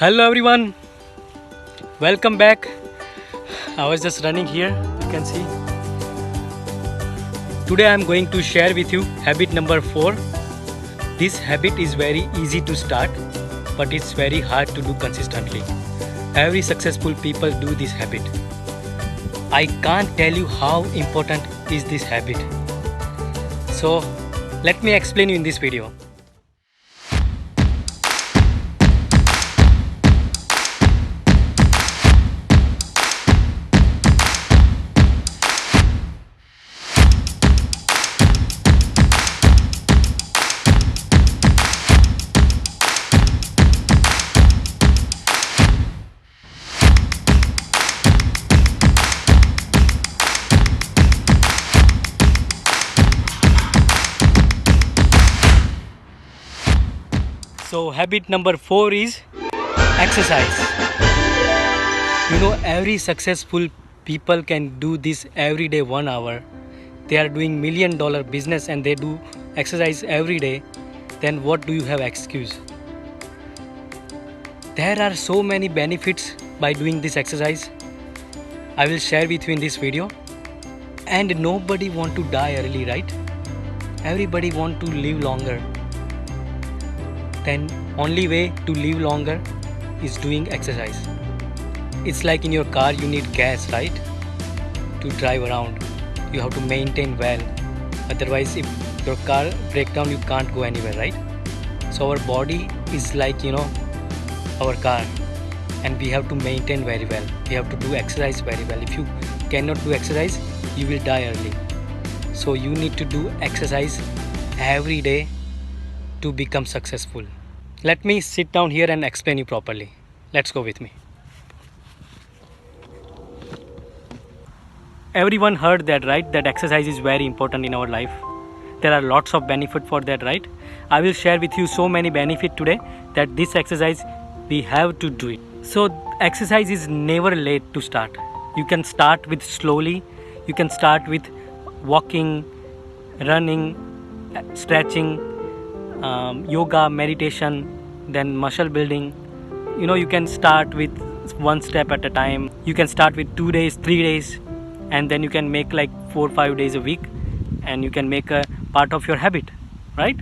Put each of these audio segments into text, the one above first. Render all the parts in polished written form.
Hello everyone, welcome back. I was just running here, you can see. Today I am going to share with you habit number 4. This habit is very easy to start, but it's very hard to do consistently. Every successful people do this habit. I can't tell you how important is this habit. So let me explain you in this video. So habit number 4 is exercise. You know, every successful people can do this every day 1 hour. They are doing $1 million business and they do exercise every day. Then what do you have excuse? There are so many benefits by doing this exercise. I will share with you in this video. And nobody want to die early, right? Everybody want to live longer. Then only way to live longer is doing exercise. It's like in your car you need gas, right? To drive around. You have to maintain well. Otherwise if your car breaks down you can't go anywhere, right? So our body is like, our car, and we have to maintain very well. We have to do exercise very well. If you cannot do exercise, you will die early. So you need to do exercise every day to become successful. Let me sit down here and explain you properly. Let's go with me. Everyone heard that, right? That exercise is very important in our life. There are lots of benefit for that, right? I will share with you so many benefit today that this exercise we have to do it. So exercise is never late to start. You can start with slowly. You can start with walking, running, stretching, yoga, meditation, then muscle building. You can start with 1 step at a time. You can start with 2 days, 3 days, and then you can make like 4 or 5 days a week, and you can make a part of your habit, right?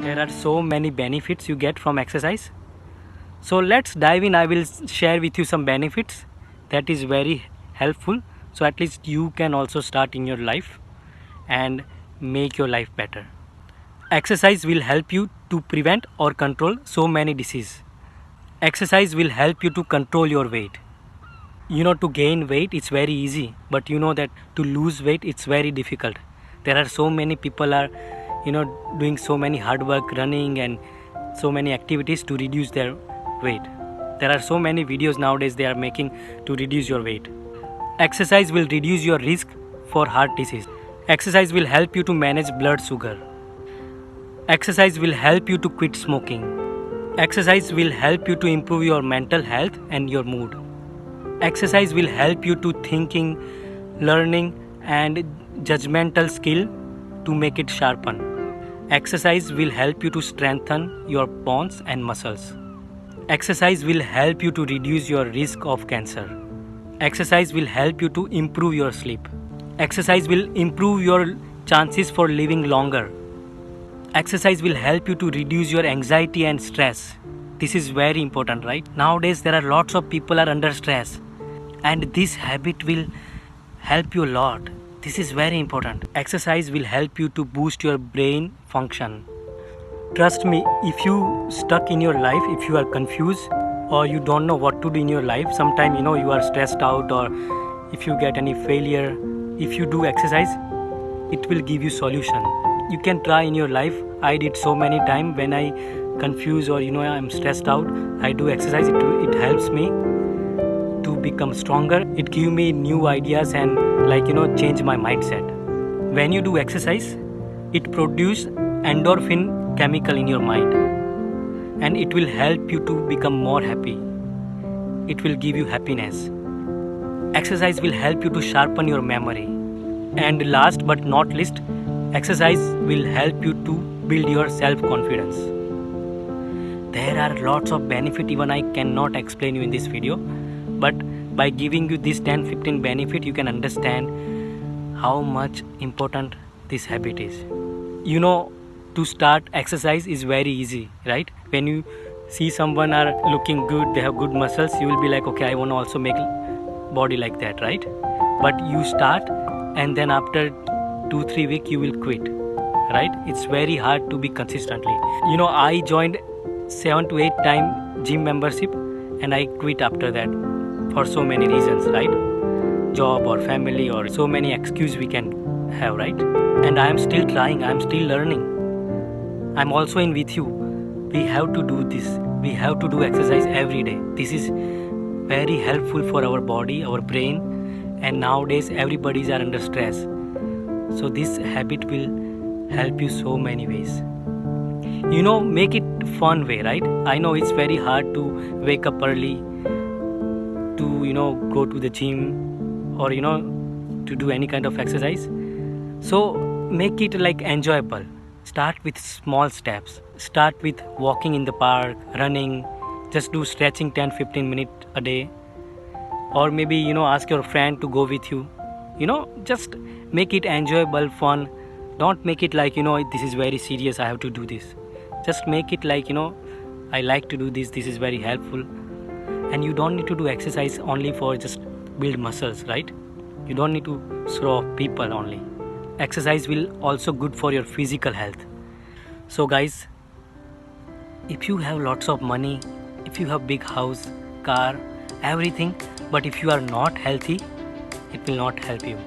There are so many benefits you get from exercise. So let's dive in. I will share with you some benefits that is very helpful. So at least you can also start in your life and make your life better. Exercise will help you to prevent or control so many diseases. Exercise will help you to control your weight. To gain weight it's very easy, but you know that to lose weight it's very difficult. There are so many people are doing so many hard work, running and so many activities to reduce their weight. There are so many videos nowadays they are making to reduce your weight. Exercise will reduce your risk for heart disease. Exercise will help you to manage blood sugar. Exercise will help you to quit smoking. Exercise will help you to improve your mental health and your mood. Exercise will help you to thinking, learning and judgmental skill to make it sharpen. Exercise will help you to strengthen your bones and muscles. Exercise will help you to reduce your risk of cancer. Exercise will help you to improve your sleep. Exercise will improve your chances for living longer. Exercise will help you to reduce your anxiety and stress. This is very important, right? Nowadays there are lots of people are under stress, and this habit will help you a lot. This is very important. Exercise will help you to boost your brain function. Trust me, if you stuck in your life, if you are confused or you don't know what to do in your life, sometime you are stressed out, or if you get any failure, if you do exercise, it will give you solution. You can try in your life. I did so many times when I confused or I'm stressed out, I do exercise. It helps me to become stronger. It gives me new ideas and change my mindset. When you do exercise, it produces endorphin chemical in your mind, and it will help you to become more happy. It will give you happiness. exercise will help you to sharpen your memory. And last but not least, exercise will help you to build your self-confidence. There are lots of benefit even I cannot explain you in this video, but by giving you this 10-15 benefit, you can understand how much important this habit is. You know, to start exercise is very easy, right? When you see someone are looking good, they have good muscles, you will be like, okay, I want to also make body like that, right? But you start and then after 2-3 weeks you will quit, right? It's very hard to be consistently. You know, I joined 7 to 8 time gym membership and I quit after that for so many reasons, right? Job or family or so many excuses we can have, right? And I am still trying, I am still learning. I'm also in with you. We have to do this. We have to do exercise every day. This is very helpful for our body, our brain, and nowadays everybody's are under stress. So this habit will help you so many ways. You know, make it fun way, right? I know it's very hard to wake up early to, you know, go to the gym or, you know, to do any kind of exercise. So make it like enjoyable. Start with small steps. Start with walking in the park, running, just do stretching 10-15 minutes a day. Or maybe, you know, ask your friend to go with you. You know, just make it enjoyable, fun. Don't make it like, you know, this is very serious, I have to do this. Just make it like, you know, I like to do this, this is very helpful. And you don't need to do exercise only for just build muscles, right? You don't need to show off people only. Exercise will also good for your physical health. So guys, if you have lots of money, if you have big house, car, everything, but if you are not healthy, it will not help you.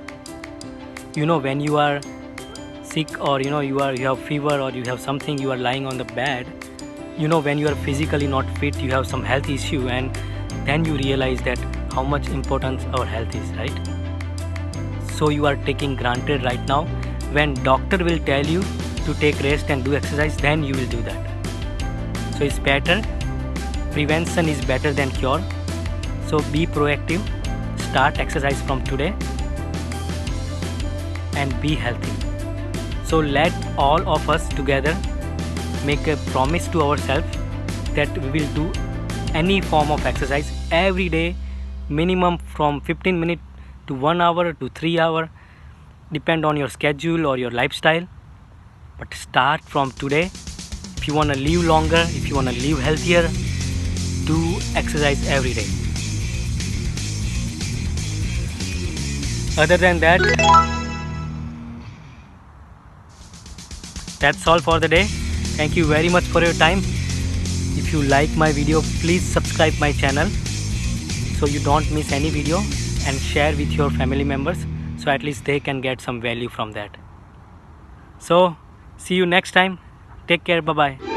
You know, when you are sick or you know you have fever or you have something, you are lying on the bed, you know, when you are physically not fit, you have some health issue, and then you realize that how much importance our health is, right? So you are taking granted right now. When doctor will tell you to take rest and do exercise, then you will do that. So it's better. Prevention is better than cure. So be proactive. Start exercise from today and be healthy. So let all of us together make a promise to ourselves that we will do any form of exercise every day, minimum from 15 minutes to 1 hour to 3 hours, depend on your schedule or your lifestyle. But start from today. If you want to live longer, if you want to live healthier, do exercise every day. Other than that, that's all for the day. Thank you very much for your time. If you like my video, please subscribe my channel so you don't miss any video, and share with your family members so at least they can get some value from that. So see you next time. Take care. Bye bye.